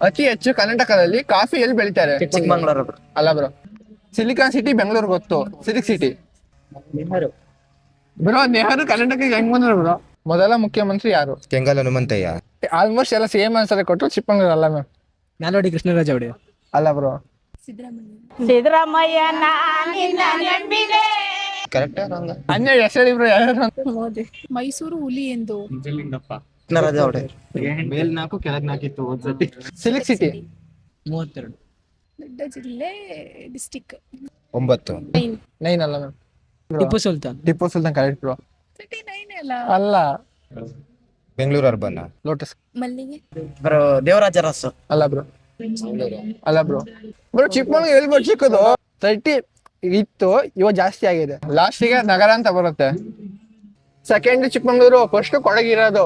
ಅತಿ ಹೆಚ್ಚು ಕರ್ನಾಟಕದಲ್ಲಿ ಕಾಫಿ ಎಲ್ಲಿ ಬೆಳಿತಾರೆ? ಚಿಕ್ಕಮಂಗ್ಳೂರು. ಅಲ್ಲ ಬ್ರೋ. ಸಿಲಿಕಾನ್ ಸಿಟಿ ಬೆಂಗಳೂರು ಗೊತ್ತು, silk city. Nehru. Bro Nehru ಕರ್ನಾಟಕಕ್ಕೆ ಹೆಂಗ್ ಬಂದ್ರು ಬ್ರೋ? ಮೊದಲ ಮುಖ್ಯಮಂತ್ರಿ ಯಾರು? ಕೆಂಗಲ್ ಹನುಮಂತಯ್ಯ. ಆಲ್ಮೋಸ್ಟ್ ಎಲ್ಲ ಸೇಮ್ ಆನ್ಸರ್ ಕೊಟ್ಟು ಚಿಕ್ಕಮಂಗ್ಳೂರು ಅಲ್ಲ ಮ್ಯಾಮ್. ನಾಲ್ವಡಿ ಕೃಷ್ಣರಾಜ ಒಡೆಯರ್. ಅಲ್ಲ ಬ್ರೋ. ಸಿದ್ದರಾಮಯ್ಯ ನಂಬಿದೆ. Correct wrong? ಅನ್ಯ ಹೆಸರು ಬ್ರೋ ಯಾರು? ಮೈಸೂರು ಹುಲಿ ಎಂದು ಕೃಷ್ಣರಾಜ ಒಡೆಯರ್. ಮೇಲ್ 4 ಕೆಳಗ್ 4 ಇತ್ತು ಒಂದ್ಸತಿ. Silk city 32. ದೊಡ್ಡ ಜಿಲ್ಲೆ ಡಿಸ್ಟಿಕ್ 9. 9 ಅಲ್ಲ ma'am. Tipu Sultan. Tipu Sultan correct bro. 39 ಅಲ್ಲ. ಅಲ್ಲ. ಬೆಂಗಳೂರು ಅರ್ಬನ್. ಲೋಟಸ್. ಮಲ್ಲಿಗೆ ಬ್ರೋ ದೇವರಾಜ ಅರಸು. ಅಲ್ಲ ಬ್ರೋ. ಅಲ್ಲ ಬ್ರೋ. ಬ್ರೋ ಚಿಕ್ಕಮಂಗ್ಳೂರು ಎಲ್ಲಿ ಬ್ರೋ ಚಿಕ್ಕದು? 30 ಇತ್ತು, ಇವಾಗ ಜಾಸ್ತಿ ಆಗಿದೆ. ಲಾಸ್ಟಿಗೆ ನಗರ ಅಂತ ಬರುತ್ತೆ. ಸೆಕೆಂಡ್ ಚಿಕ್ಕಮಂಗ್ಳೂರು, ಫಸ್ಟ್ ಕೊಡಗಿರೋದು.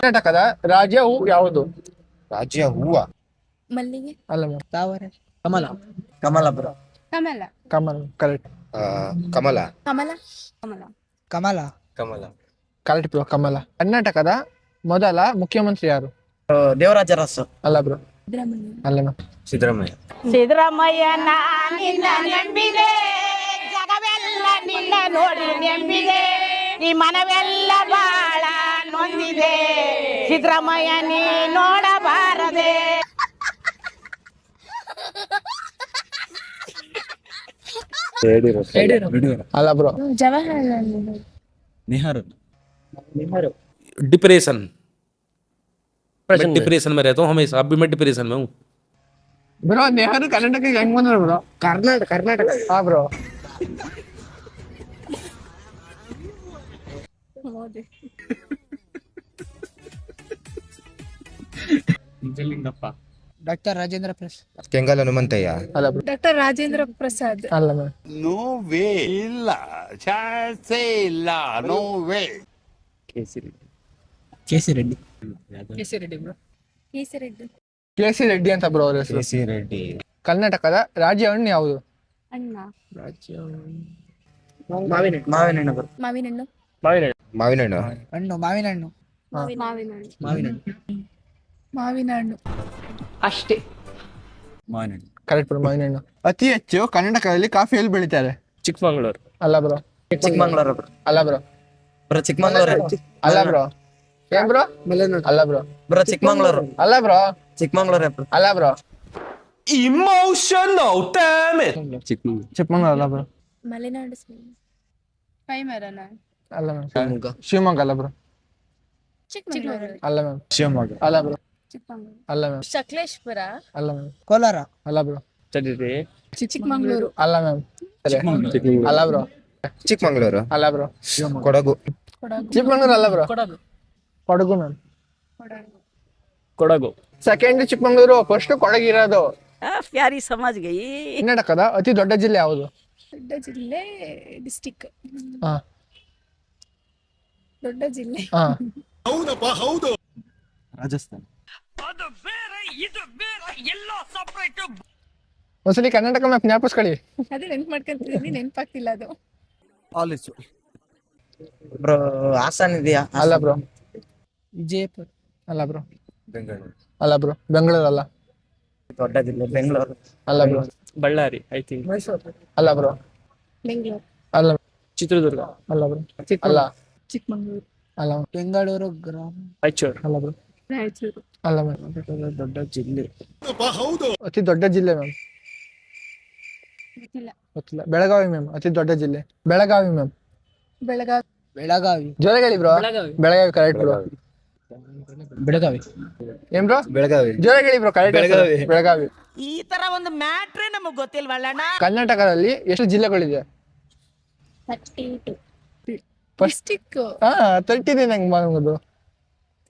ಕರ್ನಾಟಕದ ರಾಜ್ಯ ಹೂ ಯಾವುದು? ರಾಜ್ಯ ಹೂವ. ಮಲ್ಲಿಗೆ. ಅಲ್ಲ ಮ್ಯಾಮ್. ತಾವರೆ. ಕಮಲ. ಕಮಲ ಬ್ರೋ. ಕಮಲ. ಕಮಲ್ ಕರೆಕ್ಟ್. ಕಮಲ. ಕಮಲ. ಕಮಲ. ಕಮಲ. ಕಮಲ ಕರೆಕ್ಟ್ ಬ್ರೋ. ಕಮಲ. ಕರ್ನಾಟಕದ ಮೊದಲ ಮುಖ್ಯಮಂತ್ರಿ ಯಾರು? ದೇವರಾಜ ಅರಸು. ಅಲ್ಲ ಬ್ರೋ. ಸಿದ್ದರಾಮಯ್ಯ. ಅಲ್ಲ ಮ್ಯಾಮ್. ಸಿದ್ದರಾಮಯ್ಯ. ಸಿದ್ದರಾಮಯ್ಯ ನಿನ್ನ ನಂಬಿದೆ, ಜಗವೆಲ್ಲ ನಿನ್ನ ನೋಡಿ ನಂಬಿದೆ, ಈ ಮನವೆಲ್ಲ ಬಾಳ ನೊಂದಿದೆ, ಸಿದ್ದರಾಮಯ್ಯ ನೀ ನೋಡಬಾರದೆ. ಅಲ್ಲ ಬ್ರೋ. ಜವಾಹರ್ಲಾಲ್ ನೆಹರು. ನೆಹರು. डिप्रेशन। मैं डिप्रेशन में रहता हूँ हमेशा, अब भी मैं डिप्रेशन में हूँ। ಬ್ರೋ ನೆಹರು ಕರ್ನಾಟಕಕ್ಕೆ ಹೆಂಗ್ ಬಂದ್ರು ಬ್ರೋ? ಕರ್ನಾಟಕ. ಹಾ ಬ್ರೋ. ಮೋದಿ. ನಿಜಲಿಂಗಪ್ಪ. ಡಾಕ್ಟರ್ ರಾಜೇಂದ್ರ ಪ್ರಸಾದ್. ಕೆಂಗಲ್ ಹನುಮಂತಯ್ಯ. ಅಲ್ಲ ಬ್ರೋ. ಡಾಕ್ಟರ್ ರಾಜೇಂದ್ರ ಪ್ರಸಾದ್. ಅಲ್ಲ ಮ್ಯಾಮ್. ನೋ ವೇ, ಇಲ್ಲ ಚಾನ್ಸೇ ಇಲ್ಲ, no way. KC Reddy. KC Reddy bro. KC Reddy. KC. Reddy ಅಂತ ಬ್ರೋ ಅವ್ರ ಹೆಸರು. ಕೆ.ಸಿ. ರೆಡ್ಡಿ. ಕರ್ನಾಟಕದ ರಾಜ್ಯ ಹಣ್ಣು ಯಾವುದು? ಅಣ್ಣ. ಮಾವಿನ ಹಣ್ಣು ಬ್ರೋ. ಮಾವಿನ ಹಣ್ಣು. ಮಾವಿನ ಹಣ್ಣು. ಹಣ್ಣು ಮಾವಿನ ಹಣ್ಣು. ಮಾವಿನ ಹಣ್ಣು. ಮಾವಿನ ಹಣ್ಣು. ಮಾವಿನ ಹಣ್ಣು. ಅಷ್ಟೇ. ಮಾವಿನ. Correct bro. ಮಾವಿನ ಹಣ್ಣು. ಅತಿ ಹೆಚ್ಚು ಕರ್ನಾಟಕದಲ್ಲಿ ಕಾಫಿ ಎಲ್ಲಿ ಬೆಳಿತಾರೆ? चिकमंगलूर। ಅಲ್ಲ ಬ್ರೋ. ಚಿಕ್ಕಮಂಗ್ಳೂರು ಬ್ರೋ. ಅಲ್ಲ ಬ್ರೋ. ಬ್ರೋ ಚಿಕ್ಕಮಂಗ್ಳೂರು. ಅಲ್ಲ ಬ್ರೋ. ಏನ್ ಬ್ರೋ? ಅಲ್ಲ ಬ್ರೋ. ಬ್ರೋ ಚಿಕ್ಕಮಂಗ್ಳೂರು. ಅಲ್ಲ ಬ್ರೋ. ಚಿಕ್ಕಮಂಗ್ಳೂರು ಬ್ರೋ. ಅಲ್ಲ bro. Emotional damn it। Chikmagalur ಅಲ್ಲ ಬ್ರೋ. ಮಲೆನಾಡು ಕೈಮರನ. ಅಲ್ಲ ಮ್ಯಾಮ್. ಶಿವಮೊಗ್ಗ ಅಲ್ಲ ಬ್ರೋ. ಚಿಕ್ಕಮಗಳೂರು. ಅಲ್ಲ ಮ್ಯಾಮ್. ಶಿವಮೊಗ್ಗ. ಅಲ್ಲ ಬ್ರೋ. ಚಿಕ್ಕಮಗಳೂರು. ಅಲ್ಲ ಮ್ಯಾಮ್. ಸಕಲೇಶ್ಪುರ. ಅಲ್ಲ ಮ್ಯಾಮ್. ಕೋಲಾರ. ಅಲ್ಲ ಬ್ರೋ. ಚಿಕ್ಕಮಗಳೂರು. ಅಲ್ಲ ಮ್ಯಾಮ್. ಅಲ್ಲ ಬ್ರೋ. ಚಿಕ್ಕಮಂಗ್ಳೂರು. ಅಲ್ಲ ಬ್ರೋ. ಕೊಡಗು. ಚಿಕ್ಕಮಂಗ್ಳೂರು ಅಲ್ಲ bro. Kodagu ma'am. Kodagu. Second Chikmagalur, first ಕೊಡಗಿರೋದು. ಪ್ಯಾರಿ ಸಮಾಜ್ ಗೈ. ಕರ್ನಾಟಕದ ಅತಿ ದೊಡ್ಡ ಜಿಲ್ಲೆ ಯಾವುದು? ದೊಡ್ಡ ಜಿಲ್ಲೆ ಡಿಸ್ಟಿಕ್. ಹಾ. ದೊಡ್ಡ ಜಿಲ್ಲೆ. ಹಾ. ರಾಜಸ್ಥಾನ. ಒಂದ್ಸಲಿ ಕರ್ನಾಟಕ ಮ್ಯಾಪ್ ಜ್ಞಾಪಿಸ್ಕೊಳ್ಳಿ. ಅದೇ ನೆನ್ಪು ಮಾಡ್ಕೊಂತಿದ್ದೀನಿ, ನೆನ್ಪಾಗ್ತಿಲ್ಲ ಅದು. ಆಲಿಸು. ಬ್ರೋ ಹಾಸನ್ ಇದೆಯಾ? ಅಲ್ಲ ಬ್ರೋ. ವಿಜಯಪುರ. ಅಲ್ಲ ಬ್ರೋ. ಬೆಂಗಳೂರು. ಅಲ್ಲ ಬ್ರೋ. ಬೆಂಗಳೂರು ಅಲ್ಲ. ದೊಡ್ಡ ಜಿಲ್ಲೆ ಬೆಂಗಳೂರು. ಅಲ್ಲ ಬ್ರೋ. Ballari I think. ಅಲ್ಲ ಬ್ರೋ. ಬೆಂಗಳೂರು. ಅಲ್ಲ. ಚಿತ್ರದುರ್ಗ। ಅಲ್ಲ ಬ್ರೋ. ಅಲ್ಲ. ಚಿಕ್ಕಮಗಳೂರು. ಅಲ್ಲ. ಬೆಂಗಳೂರು ಗ್ರಾಮ. ರಾಯಚೂರು। ಅಲ್ಲ ಬ್ರೋ. ರಾಯಚೂರು. ಅಲ್ಲ ಮ್ಯಾಮ್. ದೊಡ್ಡ ಜಿಲ್ಲೆ. ಅತಿ ದೊಡ್ಡ ಜಿಲ್ಲೆ ಮ್ಯಾಮ್. ಗೊತ್ತಿಲ್ಲ. ಗೊತ್ತಿಲ್ಲ. ಬೆಳಗಾವಿ ಮ್ಯಾಮ್. ಅತಿ ದೊಡ್ಡ ಜಿಲ್ಲೆ ಬೆಳಗಾವಿ ಮ್ಯಾಮ್. ಬೆಳಗಾವಿ. ಬೆಳಗಾವಿ. ಜೋರಾಗಿ bro. Belagavi correct bro. Belagavi. ಏನ್ ಬ್ರೋ? ಬೆಳಗಾವಿ. ಜೋರಾಗಿ ಬ್ರೋ. ಕರೆಕ್ಟ್. ಬೆಳಗಾವಿ. ಈ ತರ ಒಂದು ಮ್ಯಾಟ್ರೇ ನಮಗ್ ಗೊತ್ತಿಲ್ವಲ್ಲಣ್ಣ. ಕರ್ನಾಟಕದಲ್ಲಿ ಎಷ್ಟು ಜಿಲ್ಲೆಗಳಿದೆ? 32. First district. ಹಾ 30 ನಂಗೆ ಮಾಡೋದು.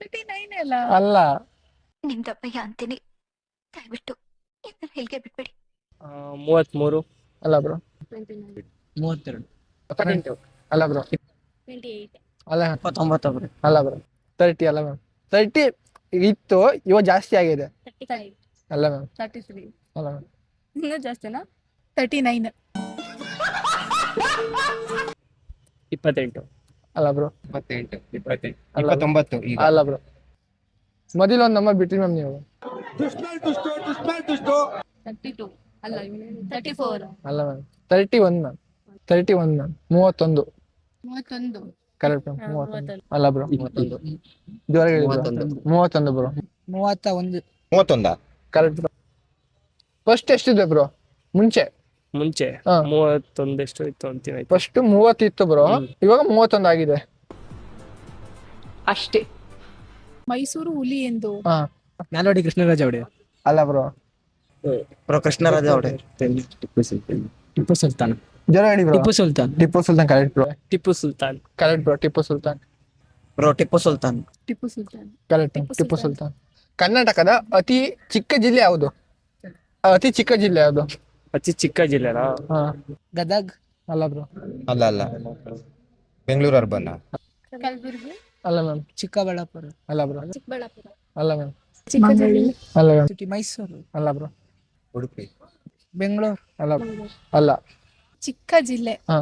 39 ಅಲ್ಲ. ಅಲ್ಲ. ನಿಮ್ದಪ್ಪಯ್ಯ ಅಂತೀನಿ, ದಯವಿಟ್ಟು ಇದನ್ನ ಹೇಳಿಕೆ ಬಿಟ್ಬಿಡಿ. 33। ಅಲ್ಲ ಬ್ರೋ. 32. ಅಲ್ಲ ಬ್ರೋ. 28. ಅಲ್ಲ. 29 ಬ್ರೋ. ಅಲ್ಲ ಬ್ರೋ. 30 ಅಲ್ಲ ಮ್ಯಾಮ್. 30 ಇತ್ತು, ಇವಾಗ ಜಾಸ್ತಿ ಆಗಿದೆ. 35. ಅಲ್ಲ ಮ್ಯಾಮ್. 33. ಅಲ್ಲ ಮ್ಯಾಮ್. ಇನ್ನೂ ಜಾಸ್ತಿನಾ? 39. 28। ಅಲ್ಲ ಬ್ರೋ. 28 ಅಲ್ಲ. 29 ಈಗ ಅಲ್ಲ ಬ್ರೋ. ಮೊದಲು ಒಂದು ನಂಬರ್ ಬಿಟ್ರಿ ಮ್ಯಾಮ್ ನೀವು. 32 ಅಲ್ಲ 34 ಅಲ್ಲ ma'am 31 ma'am 31 ma'am 31 31 correct ma'am 31 ಅಲ್ಲ ಬ್ರೋ. ಜೋರಾಗಿ ಹೇಳಿ bro. 31 bro 31 31 correct bro. First ಎಷ್ಟಿದೆ ಬ್ರೋ ಮುಂಚೆ? ಮುಂಚೆ ಹಾ. 31 ಎಷ್ಟು ಇತ್ತು ಅಂತೀನಿ. ಫಸ್ಟ್ 30 ಇತ್ತು ಬ್ರೋ, ಇವಾಗ 31 ಆಗಿದೆ. ಅಷ್ಟೇ. ಮೈಸೂರು ಹುಲಿ ಎಂದು ಹಾ ನಾಲ್ವಡಿ ಕೃಷ್ಣರಾಜ ಒಡೆಯರ್. ಅಲ್ಲ ಬ್ರೋ. ಬ್ರೋ ಕೃಷ್ಣರಾಜ ಒಡೆಯರ್. ಟಿಪ್ಪು ಸುಲ್ತಾನ್. ಜೋರ ಹೇಳಿ bro. Tipu Sultan. Tipu Sultan correct bro. Tipu Sultan. Correct bro. Tipu Sultan bro Tipu Sultan. Tipu Sultan correct. Tipu Sultan. ಕರ್ನಾಟಕದ ಅತಿ ಚಿಕ್ಕ ಜಿಲ್ಲೆ ಯಾವುದು? ಅತಿ ಚಿಕ್ಕ ಜಿಲ್ಲೆ ಯಾವುದು? ಅತಿ ಚಿಕ್ಕ ಜಿಲ್ಲೆನಾ? ಹಾ ಗದಗ್. ಅಲ್ಲ ಬ್ರೋ. ಅಲ್ಲ ಬೆಂಗಳೂರು ಅರ್ಬನ್. ಕಲಬುರಗಿ ಅಲ್ಲ ಮ್ಯಾಮ್. ಚಿಕ್ಕಬಳ್ಳಾಪುರ. ಅಲ್ಲ ಬ್ರೋ. ಚಿಕ್ಕಬಳ್ಳಾಪುರ ಅಲ್ಲ ಮ್ಯಾಮ್. ಚಿಕ್ಕಮಗಳೂರು ಅಲ್ಲ ಮ್ಯಾಮ್. ಸಿಟಿ ಮೈಸೂರು. ಅಲ್ಲ ಬ್ರೋ. ಉಡುಪಿ. ಬೆಂಗಳೂರು. ಅಲ್ಲ ಅಲ್ಲ. ಚಿಕ್ಕ ಜಿಲ್ಲೆ ಹಾ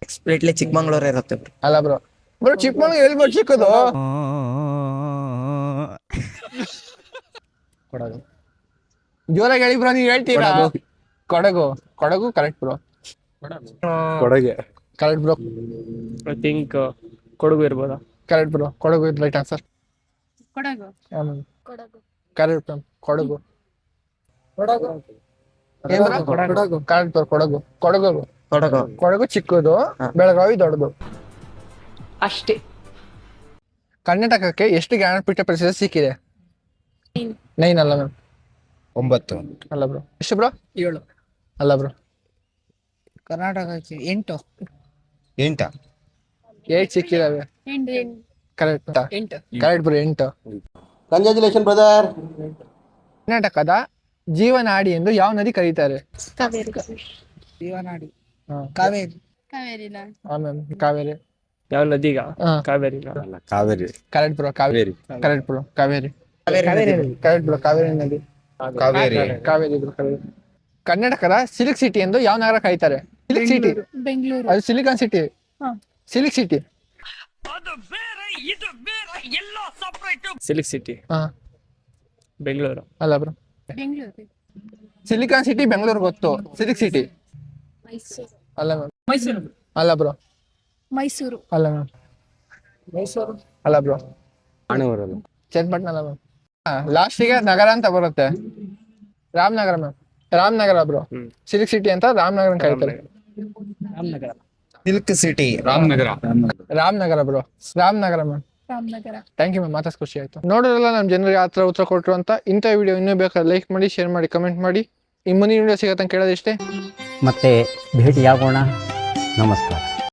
ಎಕ್ಸ್ಪ್ರೇಟ್ಲಿ ಚಿಕ್ಕಮಂಗ್ಳೂರ್ ಇರುತ್ತೆ ಬ್ರೋ. ಅಲ್ಲ ಬ್ರೋ. ಬ್ರೋ ಚಿಕ್ಕಮಗಳೂರು ಎಲ್ಲಿ ಬ್ರೋ ಚಿಕ್ಕದು? ಕೊಡಗು. ಜೋರಾಗಿ ಹೇಳಿ ಬ್ರೋ, ನೀವು ಹೇಳ್ತೀರಾ? ಕೊಡಗು. Kodagu correct bro. ಕೊಡಗೆ. Correct bro. I think Kodagu ಇರ್ಬೋದಾ? Correct bro. Kodagu is right answer. Kodagu correct ma'am. Kodagu. Kodagu. Correct bro. Kodagu. Kodagu. Kodagu ಚಿಕ್ಕದು, ಬೆಳಗಾವಿ ದೊಡ್ಡದು. ಅಷ್ಟೇ. ಕರ್ನಾಟಕಕ್ಕೆ ಎಷ್ಟು ಜ್ಞಾನಪೀಠ ಪ್ರಶಸ್ತಿ ಸಿಕ್ಕಿದೆ? 9 ಅಲ್ಲ ಮ್ಯಾಮ್. 9 ಅಲ್ಲ ಬ್ರೋ. ಎಷ್ಟು ಬ್ರೋ? 7. ಅಲ್ಲ ಬ್ರೋ. ಕರ್ನಾಟಕಕ್ಕೆ 8. 8 ಸಿಕ್ಕಿದಾವೆ. Correct. 8. Correct bro. 8. Congratulation brother. ಕರ್ನಾಟಕದ ಜೀವನಾಡಿ ಎಂದು ಯಾವ ನದಿ ಕರೀತಾರೆ? ಕಾವೇರಿ ಜೀವನಾಡಿ. ಹಾ. ಕಾವೇರಿ. ಕಾವೇರಿನ ಮ್ಯಾಮ್ ಕಾವೇರಿ. ಯಾವ ನದಿಗ? ಹಾ. ಕಾವೇರಿನ. Kaveri. Correct bro. Kaveri. Correct bro. Kaveri. Correct bro. Kaveri ನದಿ. ಕಾವೇರಿ ಬ್ರೋ. ಕಾವೇರಿ. ಕರ್ನಾಟಕದ ಸಿಲ್ಕ್ ಸಿಟಿ ಎಂದು ಯಾವ ನಗರ ಕರೀತಾರೆ? Silk city. ಬೆಂಗಳೂರು ಅದು ಸಿಲಿಕಾನ್ ಸಿಟಿ. ಹಾ. Silk city. Silk city. ಹಾ ಬೆಂಗಳೂರು. ಅಲ್ಲ bro. Bengaluru silicon city Bengaluru ಗೊತ್ತು. ಸಿಲ್ಕ್ ಸಿಟಿ ಮೈಸೂರು ಅಲ್ಲ ಮ್ಯಾಮ್. ಮೈಸೂರು. ಅಲ್ಲ ಬ್ರೋ. ಮೈಸೂರು ಅಲ್ಲ ಮ್ಯಾಮ್. ಮೈಸೂರು. ಅಲ್ಲ ಬ್ರೋ. ಆಣೆವರಲ್ಲ. ಚನ್ನಪಟ್ಟಣ ಅಲ್ಲ ಮ್ಯಾಮ್. ಲಾಸ್ಟಿಗೆ ನಗರ ಅಂತ ಬರುತ್ತೆ. Ramanagara ma'am. Ramanagara bro. Silk city ಅಂತ ರಾಮನಗರ ಕರೀತಾರೆ. Ramanagara. Silk city Ramanagara bro. Ramanagara ma'am. Ramanagara. Thank you ma'am. ಮಾತಾಡ್ ಖುಷಿ ಆಯ್ತು. ನೋಡೋರಲ್ಲ ನಮ್ಮ ಜನರಿಗೆ ಆ ಥರ ಉತ್ತರ ಕೊಟ್ಟರು ಅಂತ. ಇಂಥ ವಿಡಿಯೋ ಇನ್ನೂ ಬೇಕಾದ್ರೆ ಲೈಕ್ ಮಾಡಿ, ಶೇರ್ ಮಾಡಿ, ಕಮೆಂಟ್ ಮಾಡಿ. ಈ ಮುಂದಿನ ವಿಡಿಯೋ ಸಿಗತ್ತಂತ ಕೇಳೋದಿಷ್ಟೇ. ಮತ್ತೆ ಭೇಟಿಯಾಗೋಣ. ನಮಸ್ಕಾರ.